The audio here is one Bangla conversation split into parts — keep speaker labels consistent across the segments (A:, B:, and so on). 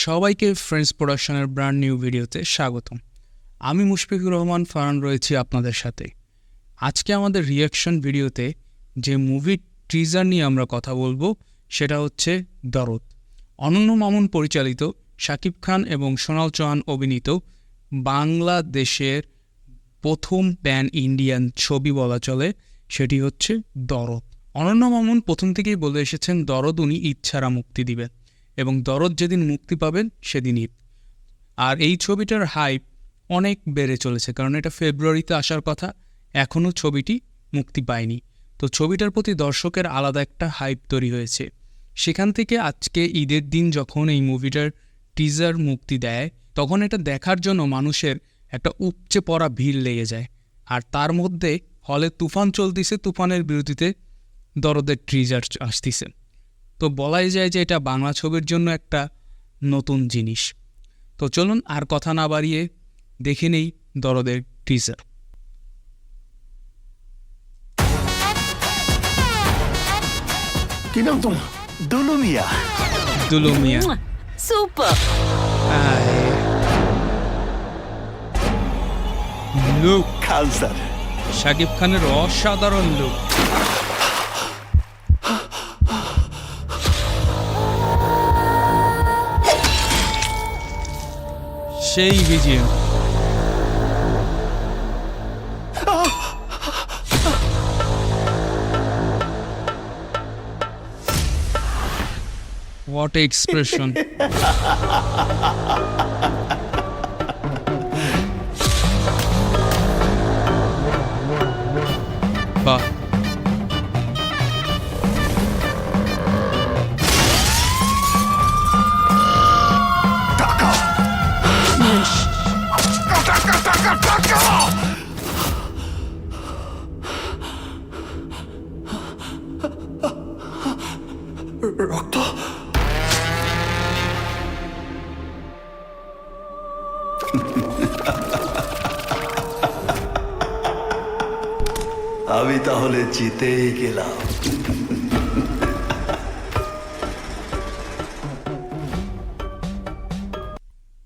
A: সবাইকে ফ্রেন্ডস প্রোডাকশনের ব্র্যান্ড নিউ ভিডিওতে স্বাগতম। আমি মুশফিকুর রহমান ফারহান রয়েছি আপনাদের সাথে। আজকে আমাদের রিয়াকশন ভিডিওতে যে মুভির টিজার নিয়ে আমরা কথা বলবো সেটা হচ্ছে দরদ। অনন্য মামুন পরিচালিত, শাকিব খান এবং সোনাল চৌহান অভিনীত বাংলাদেশের প্রথম প্যান ইন্ডিয়ান ছবি বলা চলে, সেটি হচ্ছে দরদ। অনন্য মামুন প্রথম থেকেই বলে এসেছেন দরদ উনি ঈদ ছাড়া মুক্তি দিবেন এবং দরদ যেদিন মুক্তি পাবেন সেদিন ঈদ। আর এই ছবিটার হাইপ অনেক বেড়ে চলেছে, কারণ এটা ফেব্রুয়ারিতে আসার কথা, এখনও ছবিটি মুক্তি পায়নি। তো ছবিটার প্রতি দর্শকের আলাদা একটা হাইপ তৈরি হয়েছে। সেখান থেকে আজকে ঈদের দিন যখন এই মুভিটার টিজার মুক্তি দেয়, তখন এটা দেখার জন্য মানুষের একটা উপচে পড়া ভিড় লেগে যায়। আর তার মধ্যে হলে তুফান চলতেছে, তুফানের বিরতিতে দরদের টিজার আসতেছে। তো বলাই যায় যে এটা বাংলা ছবির জন্য একটা নতুন জিনিস। তো চলুন আর কথা না বাড়িয়ে দেখে নেই দরদের টিজার।
B: কি নাম তোমার?
C: দুলু মিয়া।
A: দুলু মিয়া
D: সুপার।
A: লুক,
C: খান স্যার।
A: শাকিব খানের অসাধারণ লুক। সেই বিজিএম। What expression! বাহ,
B: রক্ত।
C: আমি তাহলে জিতেই গেলাম।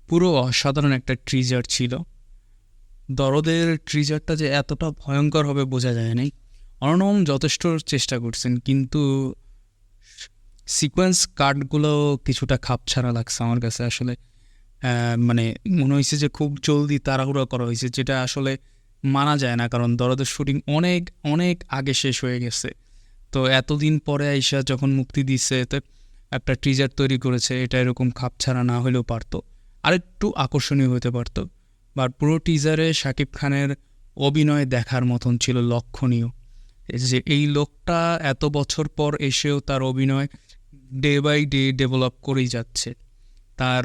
A: পুরো অসাধারণ একটা ট্রিজার ছিল। দরদের ট্রিজারটা যে এতটা ভয়ঙ্কর হবে বোঝা যায় নাই। অনন্য যথেষ্ট চেষ্টা করছেন, কিন্তু সিকোয়েন্স কাটগুলো কিছুটা খাপছাড়া লাগছে আমার কাছে। আসলে মানে মনে হয়েছে যে খুব জলদি তাড়াহুড়ো করা হয়েছে, যেটা আসলে মানা যায় না, কারণ দরদের শুটিং অনেক অনেক আগে শেষ হয়ে গেছে। তো এতদিন পরে আইসা যখন মুক্তি দিচ্ছে, তো একটা টিজার তৈরি করেছে, এটা এরকম খাপছাড়া না হলেও পারতো, আরেকটু আকর্ষণীয় হতে পারতো। বাট পুরো টিজারে শাকিব খানের অভিনয় দেখার মতন ছিল, লক্ষণীয়। যে এই লোকটা এত বছর পর এসেও তার অভিনয় ডে বাই ডে ডেভেলপ করেই যাচ্ছে। তার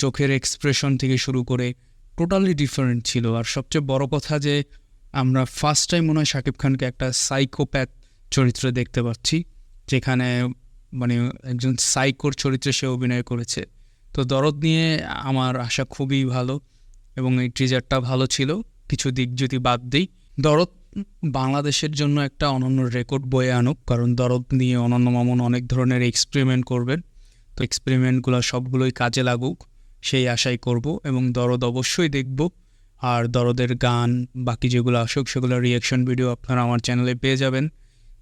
A: চোখের এক্সপ্রেশন থেকে শুরু করে টোটালি ডিফারেন্ট ছিল। আর সবচেয়ে বড় কথা যে আমরা ফার্স্ট টাইম মনে হয় শাকিব খানকে একটা সাইকোপ্যাথ চরিত্রে দেখতে পাচ্ছি, যেখানে মানে একজন সাইকোর চরিত্রে সে অভিনয় করেছে। তো দরদ নিয়ে আমার আশা খুবই ভালো এবং এই ট্রিজারটা ভালো ছিল, কিছু দিক যদি বাদ দিই। দরদ বাংলাদেশের জন্য একটা অনন্য রেকর্ড বয়ে আনুক, কারণ দরদ নিয়ে অনন্য মামুন অনেক ধরনের এক্সপেরিমেন্ট করবেন। তো এক্সপেরিমেন্টগুলো সবগুলোই কাজে লাগুক সেই আশাই করব, এবং দরদ অবশ্যই দেখব। আর দরদের গান বাকি যেগুলো আসুক সেগুলো রিয়াকশন ভিডিও আপনারা আমার চ্যানেলে পেয়ে যাবেন।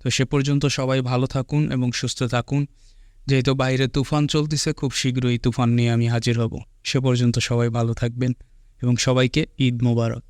A: তো সে পর্যন্ত সবাই ভালো থাকুন এবং সুস্থ থাকুন। যেহেতু বাইরে তুফান চলতেছে, খুব শীঘ্রই তুফান নিয়ে আমি হাজির হব। সে পর্যন্ত সবাই ভালো থাকবেন এবং সবাইকে ঈদ মোবারক।